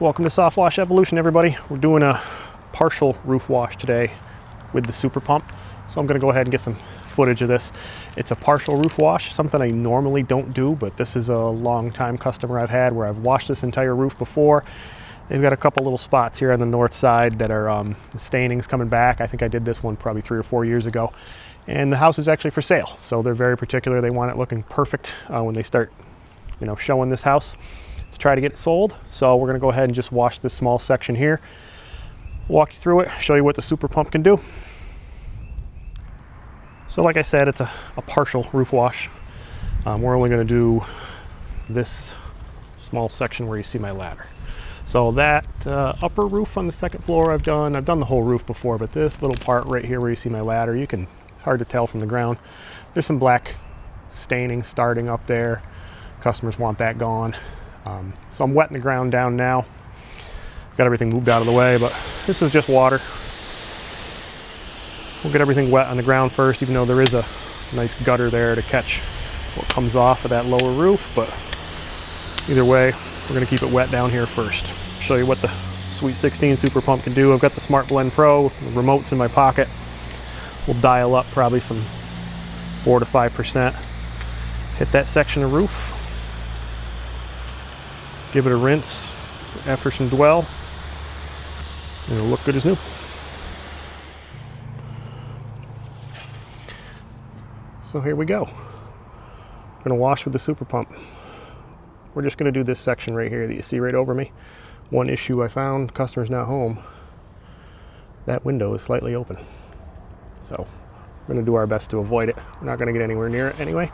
Welcome to Soft Wash Evolution, everybody. We're doing a partial roof wash today with the super pump. So I'm going to go ahead and get some footage of this. It's a partial roof wash, something I normally don't do, but this is a long-time customer I've had where I've washed this entire roof before. They've got a couple little spots here on the north side that are the staining's coming back. I think I did this one probably 3 or 4 years ago. And the house is actually for sale, so they're very particular. They want it looking perfect when they start, showing this house to try to get it sold. So we're going to go ahead and just wash this small section here, walk you through it, show you what the super pump can do. So like I said, it's a partial roof wash. We're only going to do this small section where you see my ladder. So that upper roof on the second floor I've done the whole roof before, but this little part right here where you see my ladder, it's hard to tell from the ground. There's some black staining starting up there. Customers want that gone. So I'm wetting the ground down now. Got everything moved out of the way, but this is just water. We'll get everything wet on the ground first, even though there is a nice gutter there to catch what comes off of that lower roof. But either way, we're going to keep it wet down here first. Show you what the Sweet 16 Super Pump can do. I've got the Smart Blend Pro, the remote's in my pocket. We'll dial up probably some 4 to 5%. Hit that section of roof. Give it a rinse after some dwell, and it'll look good as new. So here we go. I'm gonna wash with the super pump. We're just gonna do this section right here that you see right over me. One issue I found, customer's not home. That window is slightly open. So we're gonna do our best to avoid it. We're not gonna get anywhere near it anyway.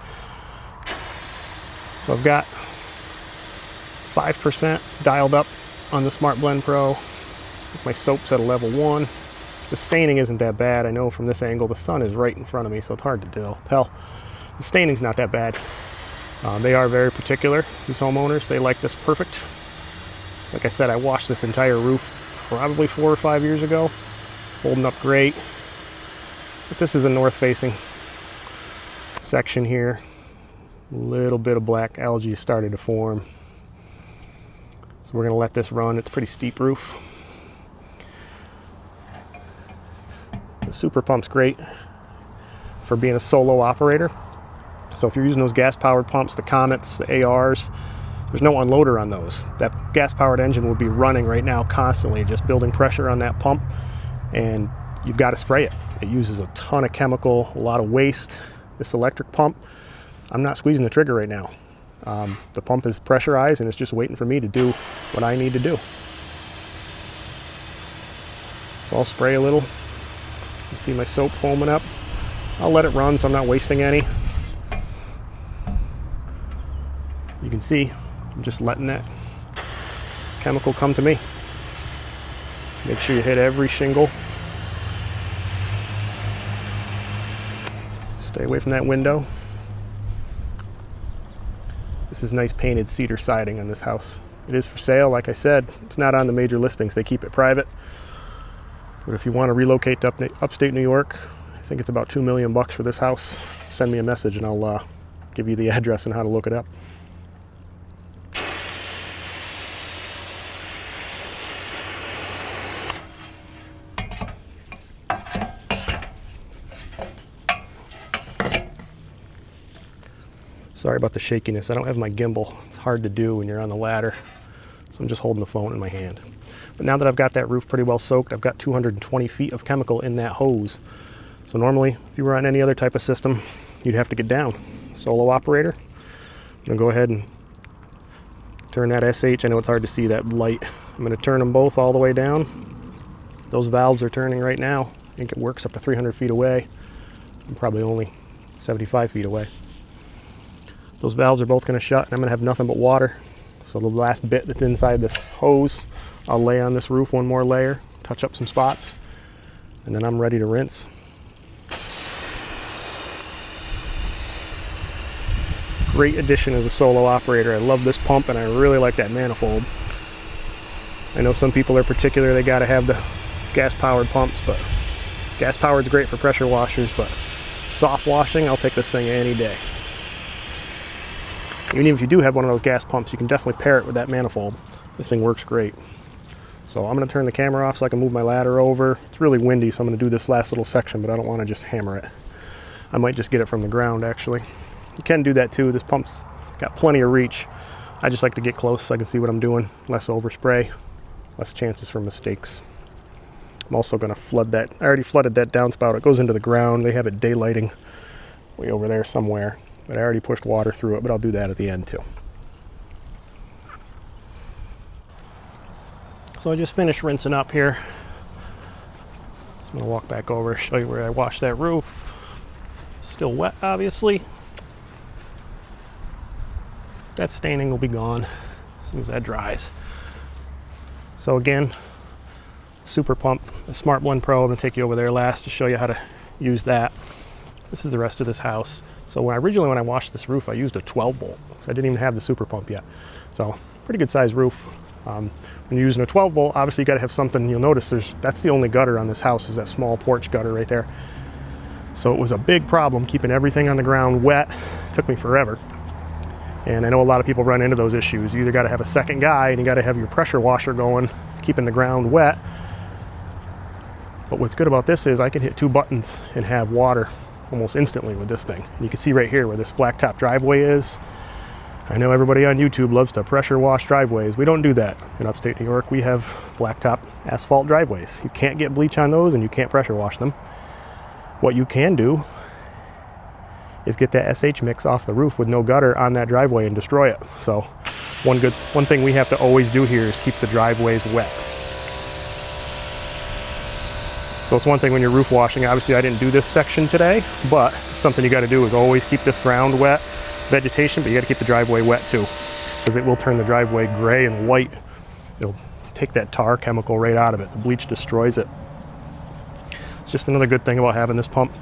So I've got 5% dialed up on the Smart Blend Pro. My soap's at a level 1. The staining isn't that bad. I know from this angle the sun is right in front of me, so it's hard to tell. The staining's not that bad. They are very particular, these homeowners. They like this perfect. So like I said, I washed this entire roof probably 4 or 5 years ago. Holding up great. But this is a north-facing section here. A little bit of black algae started to form. So we're going to let this run. It's a pretty steep roof. The super pump's great for being a solo operator. So if you're using those gas-powered pumps, the Comets, the ARs, there's no unloader on those. That gas-powered engine would be running right now constantly, just building pressure on that pump, and you've got to spray it. It uses a ton of chemical, a lot of waste. This electric pump, I'm not squeezing the trigger right now. The pump is pressurized and it's just waiting for me to do what I need to do. So I'll spray a little. You see my soap foaming up. I'll let it run so I'm not wasting any. You can see I'm just letting that chemical come to me. Make sure you hit every shingle. Stay away from that window. This is nice painted cedar siding on this house. It is for sale, like I said. It's not on the major listings. They keep it private. But if you want to relocate to upstate New York, I think it's about $2 million for this house. Send me a message and I'll give you the address and how to look it up. Sorry about the shakiness. I don't have my gimbal. It's hard to do when you're on the ladder. So I'm just holding the phone in my hand. But now that I've got that roof pretty well soaked, I've got 220 feet of chemical in that hose. So normally, if you were on any other type of system, you'd have to get down. Solo operator, I'm gonna go ahead and turn that SH. I know it's hard to see that light. I'm gonna turn them both all the way down. Those valves are turning right now. I think it works up to 300 feet away. I'm probably only 75 feet away. Those valves are both going to shut, and I'm going to have nothing but water. So the last bit that's inside this hose, I'll lay on this roof one more layer, touch up some spots, and then I'm ready to rinse. Great addition as a solo operator. I love this pump, and I really like that manifold. I know some people are particular, they got to have the gas-powered pumps, but gas-powered is great for pressure washers, but soft washing, I'll take this thing any day. Even if you do have one of those gas pumps, you can definitely pair it with that manifold. This thing works great. So I'm going to turn the camera off so I can move my ladder over. It's really windy, so I'm going to do this last little section, but I don't want to just hammer it. I might just get it from the ground, actually. You can do that too. This pump's got plenty of reach. I just like to get close so I can see what I'm doing. Less overspray, less chances for mistakes. I'm also going to flood that. I already flooded that downspout. It goes into the ground. They have it daylighting way over there somewhere. But I already pushed water through it, but I'll do that at the end too. So I just finished rinsing up here. I'm going to walk back over, show you where I washed that roof. Still wet, obviously. That staining will be gone as soon as that dries. So again, super pump, a Smart Blend Pro. I'm going to take you over there last to show you how to use that. This is the rest of this house. So originally when I washed this roof, I used a 12 volt. So I didn't even have the super pump yet. So pretty good size roof. When you're using a 12 volt, obviously you got to have something. You'll notice that's the only gutter on this house, is that small porch gutter right there. So it was a big problem keeping everything on the ground wet. It took me forever. And I know a lot of people run into those issues. You either got to have a second guy and you got to have your pressure washer going, keeping the ground wet. But what's good about this is I can hit 2 buttons and have water almost instantly with this thing. And you can see right here where this blacktop driveway is. I know everybody on YouTube loves to pressure wash driveways. We don't do that in upstate New York. We have blacktop asphalt driveways. You can't get bleach on those and you can't pressure wash them. What you can do is get that SH mix off the roof with no gutter on that driveway and destroy it. So one thing we have to always do here is keep the driveways wet. So it's one thing when you're roof washing. Obviously I didn't do this section today, but something you got to do is always keep this ground wet. Vegetation, but you got to keep the driveway wet too, because it will turn the driveway gray and white. It'll take that tar chemical right out of it. The bleach destroys it. It's just another good thing about having this pump.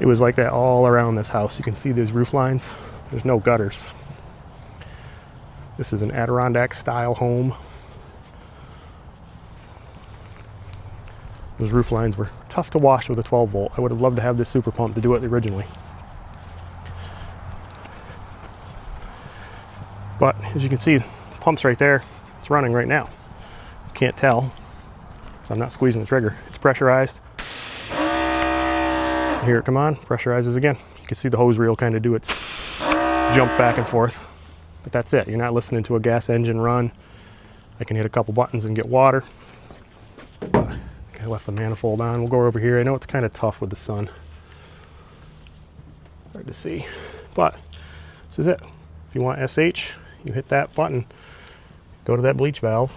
It was like that all around this house. You can see these roof lines. There's no gutters. This is an Adirondack style home. Those roof lines were tough to wash with a 12 volt. I would have loved to have this super pump to do it originally. But as you can see, the pump's right there. It's running right now. You can't tell, so I'm not squeezing the trigger. It's pressurized. Here it come on, pressurizes again. You can see the hose reel kind of do its jump back and forth. But that's it. You're not listening to a gas engine run. I can hit a couple buttons and get water. I left the manifold on. We'll go over here. I know it's kind of tough with the sun. Hard to see. But this is it. If you want SH, you hit that button, go to that bleach valve,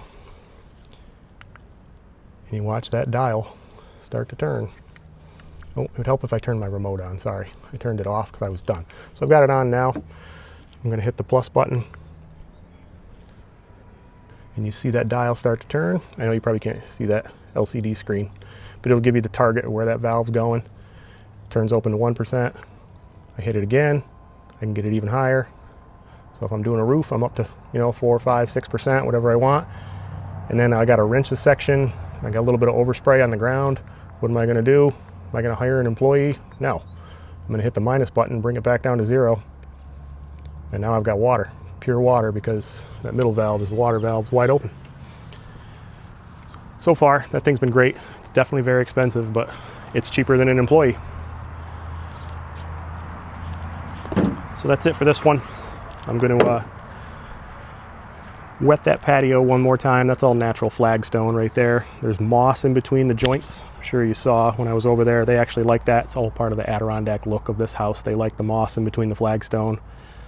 and you watch that dial start to turn. Oh, it would help if I turned my remote on. Sorry, I turned it off because I was done. So I've got it on now. I'm going to hit the plus button, and you see that dial start to turn. I know you probably can't see that LCD screen, but it'll give you the target of where that valve's going. Turns open to 1%. I hit it again. I can get it even higher. So if I'm doing a roof, I'm up to 4, 5, 6%, whatever I want. And then I got to wrench the section. I got a little bit of overspray on the ground. What am I going to do? Am I going to hire an employee? No. I'm going to hit the minus button, bring it back down to 0. And now I've got water, pure water, because that middle valve is the water valve, is wide open. So far, that thing's been great. It's definitely very expensive, but it's cheaper than an employee. So that's it for this one. I'm going to wet that patio one more time. That's all natural flagstone right there. There's moss in between the joints. I'm sure you saw when I was over there. They actually like that. It's all part of the Adirondack look of this house. They like the moss in between the flagstone.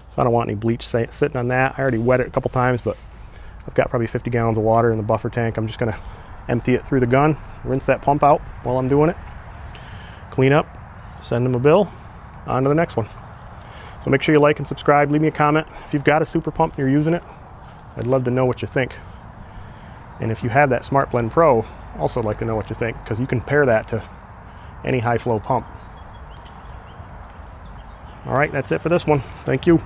So I don't want any bleach sitting on that. I already wet it a couple times, but I've got probably 50 gallons of water in the buffer tank. I'm just going to empty it through the gun, rinse that pump out while I'm doing it, clean up, send them a bill, on to the next one. So make sure you like and subscribe, leave me a comment. If you've got a super pump and you're using it, I'd love to know what you think. And if you have that Smart Blend Pro, also like to know what you think, because you can pair that to any high flow pump. All right, that's it for this one. Thank you.